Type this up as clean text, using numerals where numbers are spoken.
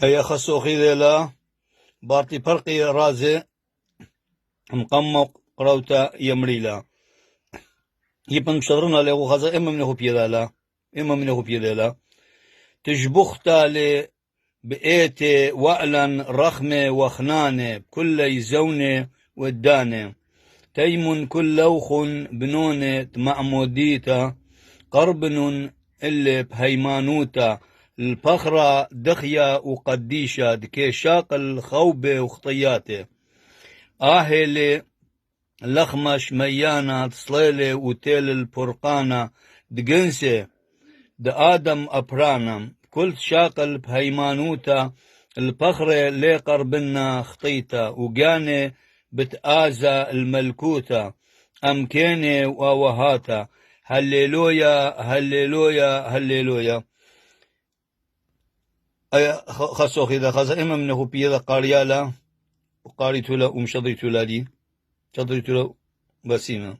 أي خسوخي ذيلا بارتي فرقي رازي مقمق قروتا يمريلا يبن شرنا له خزا إما منه بيدالا إما منه بيدالا تجبختا ل بإيتي وألا رخمة وخنانة كل يزونة ودانة تيم كل لوخ بنونة معموديتا قربن اللي بهيمانوتا الفخرة دخيا وقديشة دكي شاق الخوبة وخطياته آهلي لخمش ميانا تصليلي وتيل البرقانة دقنسي آدم أبرانا كل شاقل بهيمانوتا الفخرة لي قربنا خطيتا وقاني بتآزا الملكوتا أمكيني ووهاتا هللويا هللويا هللويا أي خصوخ إذا خزا إما منه بيضا قاريالا وقاريتو لا ومشضيتو لا دي شضيتو لا بسيمة